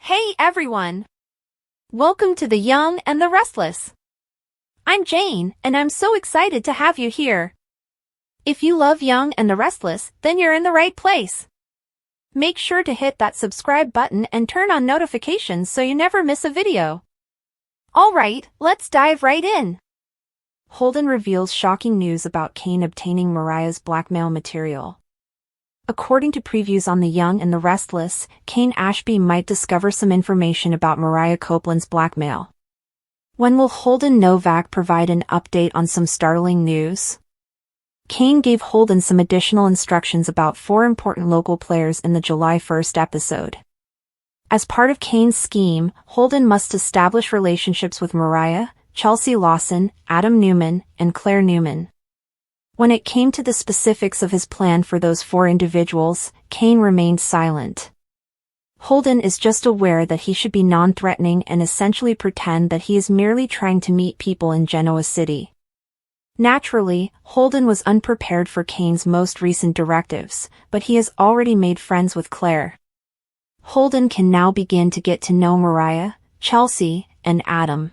Hey everyone! Welcome to The Young and the Restless. I'm Jane, and I'm so excited to have you here. If you love Young and the Restless, then you're in the right place. Make sure to hit that subscribe button and turn on notifications so you never miss a video. Alright, let's dive right in. Holden reveals shocking news about Cane obtaining Mariah's blackmail material. According to previews on The Young and the Restless, Cane Ashby might discover some information about Mariah Copeland's blackmail. When will Holden Novak provide an update on some startling news? Cane gave Holden some additional instructions about 4 important local players in the July 1st episode. As part of Cane's scheme, Holden must establish relationships with Mariah, Chelsea Lawson, Adam Newman, and Claire Newman. When it came to the specifics of his plan for those 4 individuals, Cane remained silent. Holden is just aware that he should be non-threatening and essentially pretend that he is merely trying to meet people in Genoa City. Naturally, Holden was unprepared for Cane's most recent directives, but he has already made friends with Claire. Holden can now begin to get to know Mariah, Chelsea, and Adam.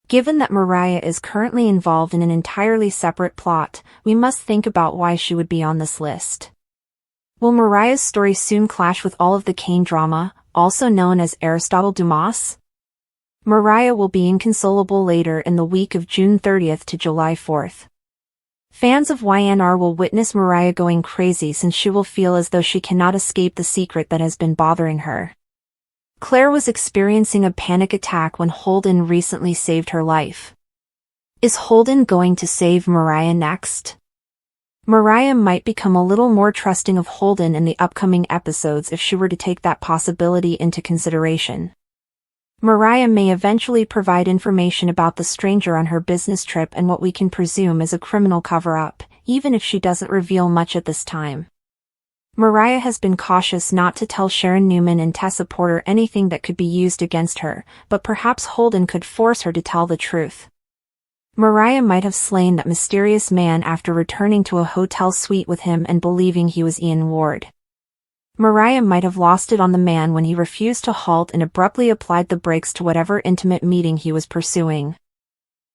Given that Mariah is currently involved in an entirely separate plot, we must think about why she would be on this list. Will Mariah's story soon clash with all of the Cane drama, also known as Aristotle Dumas? Mariah will be inconsolable later in the week of June 30th to July 4th. Fans of YNR will witness Mariah going crazy since she will feel as though she cannot escape the secret that has been bothering her. Claire was experiencing a panic attack when Holden recently saved her life. Is Holden going to save Mariah next? Mariah might become a little more trusting of Holden in the upcoming episodes if she were to take that possibility into consideration. Mariah may eventually provide information about the stranger on her business trip and what we can presume is a criminal cover-up, even if she doesn't reveal much at this time. Mariah has been cautious not to tell Sharon Newman and Tessa Porter anything that could be used against her, but perhaps Holden could force her to tell the truth. Mariah might have slain that mysterious man after returning to a hotel suite with him and believing he was Ian Ward. Mariah might have lost it on the man when he refused to halt and abruptly applied the brakes to whatever intimate meeting he was pursuing.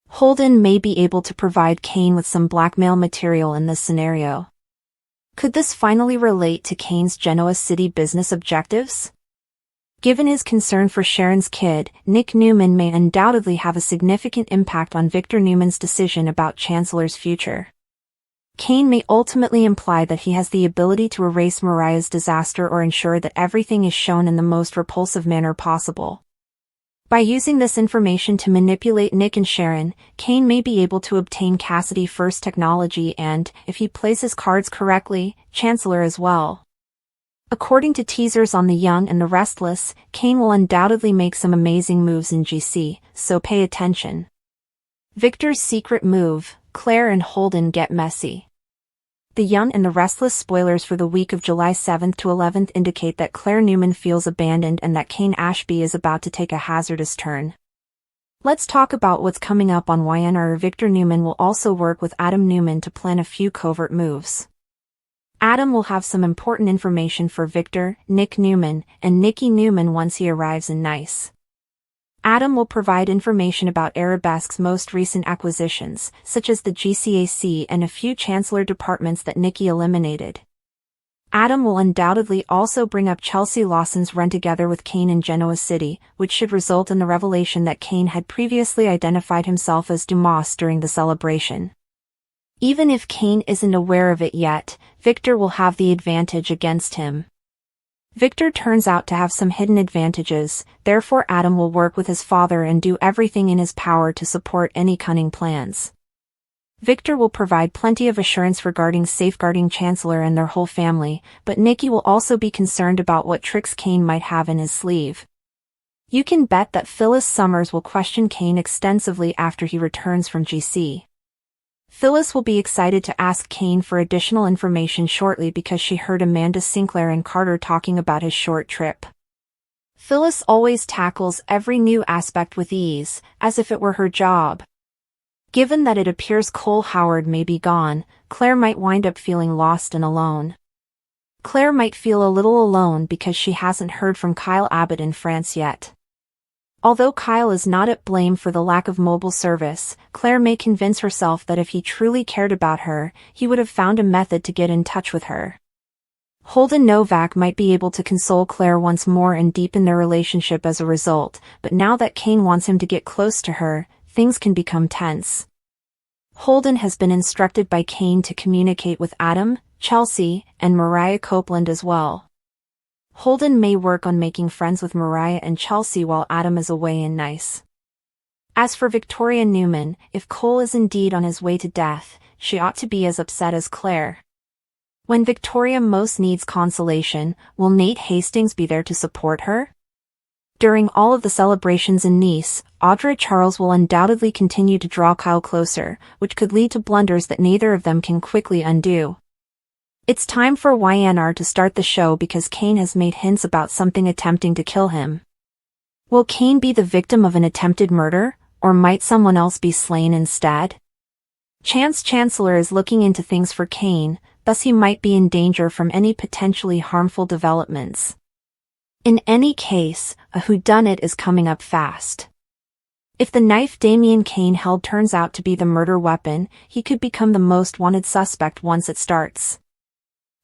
Holden may be able to provide Cane with some blackmail material in this scenario. Could this finally relate to Cane's Genoa City business objectives? Given his concern for Sharon's kid, Nick Newman may undoubtedly have a significant impact on Victor Newman's decision about Chancellor's future. Cane may ultimately imply that he has the ability to erase Mariah's disaster or ensure that everything is shown in the most repulsive manner possible. By using this information to manipulate Nick and Sharon, Cane may be able to obtain Cassidy First technology and, if he plays his cards correctly, Chancellor as well. According to teasers on The Young and the Restless, Cane will undoubtedly make some amazing moves in GC, so pay attention. Victor's secret move: Claire and Holden get messy. The Young and the Restless spoilers for the week of July 7th to 11th indicate that Claire Newman feels abandoned and that Cane Ashby is about to take a hazardous turn. Let's talk about what's coming up on YNR. Victor Newman will also work with Adam Newman to plan a few covert moves. Adam will have some important information for Victor, Nick Newman, and Nikki Newman once he arrives in Nice. Adam will provide information about ERUPT's most recent acquisitions, such as the GCAC and a few Chancellor departments that Nikki eliminated. Adam will undoubtedly also bring up Chelsea Lawson's run together with Cane in Genoa City, which should result in the revelation that Cane had previously identified himself as Dumas during the celebration. Even if Cane isn't aware of it yet, Victor will have the advantage against him. Victor turns out to have some hidden advantages, therefore Adam will work with his father and do everything in his power to support any cunning plans. Victor will provide plenty of assurance regarding safeguarding Chancellor and their whole family, but Nikki will also be concerned about what tricks Cane might have in his sleeve. You can bet that Phyllis Summers will question Cane extensively after he returns from GC. Phyllis will be excited to ask Cane for additional information shortly because she heard Amanda Sinclair and Carter talking about his short trip. Phyllis always tackles every new aspect with ease, as if it were her job. Given that it appears Cole Howard may be gone, Claire might wind up feeling lost and alone. Claire might feel a little alone because she hasn't heard from Kyle Abbott in France yet. Although Kyle is not at blame for the lack of mobile service, Claire may convince herself that if he truly cared about her, he would have found a method to get in touch with her. Holden Novak might be able to console Claire once more and deepen their relationship as a result, but now that Cane wants him to get close to her, things can become tense. Holden has been instructed by Cane to communicate with Adam, Chelsea, and Mariah Copeland as well. Holden may work on making friends with Mariah and Chelsea while Adam is away in Nice. As for Victoria Newman, if Cole is indeed on his way to death, she ought to be as upset as Claire. When Victoria most needs consolation, will Nate Hastings be there to support her? During all of the celebrations in Nice, Audra Charles will undoubtedly continue to draw Kyle closer, which could lead to blunders that neither of them can quickly undo. It's time for YNR to start the show because Cane has made hints about something attempting to kill him. Will Cane be the victim of an attempted murder, or might someone else be slain instead? Chancellor is looking into things for Cane, thus he might be in danger from any potentially harmful developments. In any case, a whodunit is coming up fast. If the knife Damien Cane held turns out to be the murder weapon, he could become the most wanted suspect once it starts.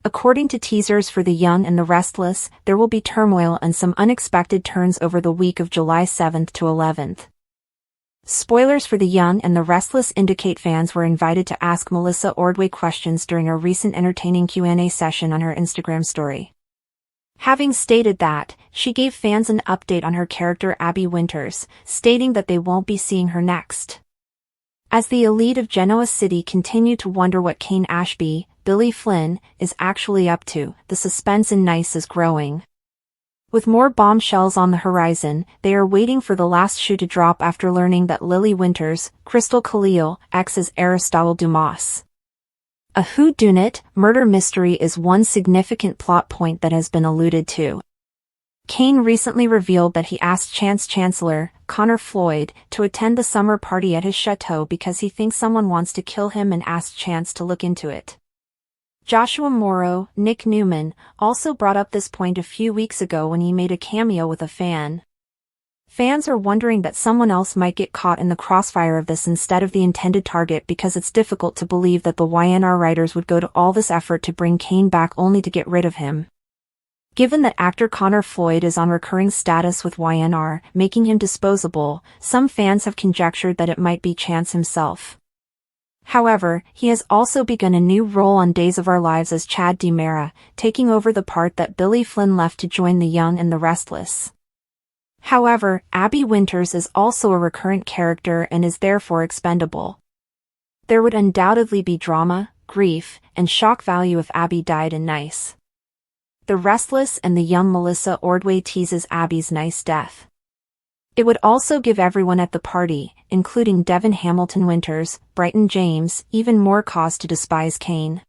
According to teasers for The Young and the Restless, there will be turmoil and some unexpected turns over the week of July 7th to 11th. Spoilers for The Young and the Restless indicate fans were invited to ask Melissa Ordway questions during a recent entertaining Q&A session on her Instagram story. Having stated that, she gave fans an update on her character Abby Winters, stating that they won't be seeing her next. As the elite of Genoa City continue to wonder what Cane Ashby, Billy Flynn, is actually up to, the suspense in Nice is growing. With more bombshells on the horizon, they are waiting for the last shoe to drop after learning that Lily Winters, Crystal Khalil, exes Aristotle Dumas. A whodunit murder mystery is one significant plot point that has been alluded to. Cane recently revealed that he asked Chancellor Connor Floyd to attend the summer party at his chateau because he thinks someone wants to kill him and asked Chance to look into it. Joshua Morrow, Nick Newman, also brought up this point a few weeks ago when he made a cameo with a fan. Fans are wondering that someone else might get caught in the crossfire of this instead of the intended target because it's difficult to believe that the YNR writers would go to all this effort to bring Cane back only to get rid of him. Given that actor Connor Floyd is on recurring status with YNR, making him disposable, some fans have conjectured that it might be Chance himself. However, he has also begun a new role on Days of Our Lives as Chad DiMera, taking over the part that Billy Flynn left to join The Young and the Restless. However, Abby Winters is also a recurrent character and is therefore expendable. There would undoubtedly be drama, grief, and shock value if Abby died in Nice. The Restless and The Young Melissa Ordway teases Abby's Nice death. It would also give everyone at the party, including Devin Hamilton Winters, Brighton James, even more cause to despise Cane.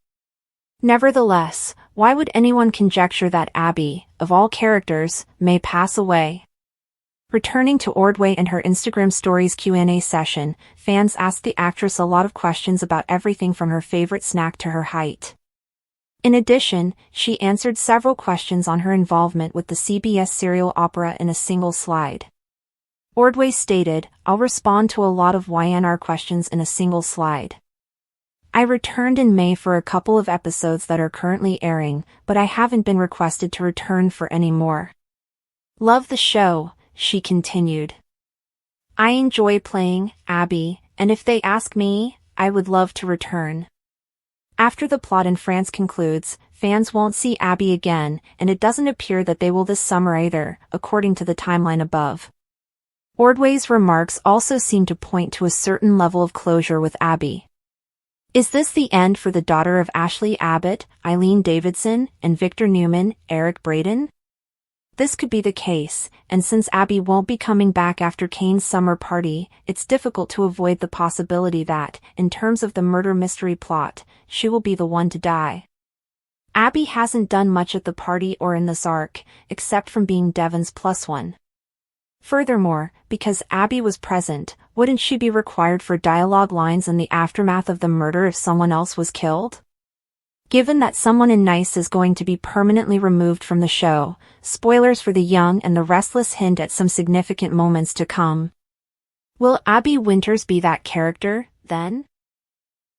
Nevertheless, why would anyone conjecture that Abby, of all characters, may pass away? Returning to Ordway and her Instagram Stories Q&A session, fans asked the actress a lot of questions about everything from her favorite snack to her height. In addition, she answered several questions on her involvement with the CBS serial opera in a single slide. Ordway stated, "I'll respond to a lot of YNR questions in a single slide. I returned in May for a couple of episodes that are currently airing, but I haven't been requested to return for any more. Love the show," she continued. "I enjoy playing Abby, and if they ask me, I would love to return." After the plot in France concludes, fans won't see Abby again, and it doesn't appear that they will this summer either, according to the timeline above. Ordway's remarks also seem to point to a certain level of closure with Abby. Is this the end for the daughter of Ashley Abbott, Eileen Davidson, and Victor Newman, Eric Braeden? This could be the case, and since Abby won't be coming back after Cane's summer party, it's difficult to avoid the possibility that, in terms of the murder mystery plot, she will be the one to die. Abby hasn't done much at the party or in this arc, except from being Devon's +1. Furthermore, because Abby was present, wouldn't she be required for dialogue lines in the aftermath of the murder if someone else was killed? Given that someone in Nice is going to be permanently removed from the show, spoilers for The Young and the Restless hint at some significant moments to come. Will Abby Winters be that character, then?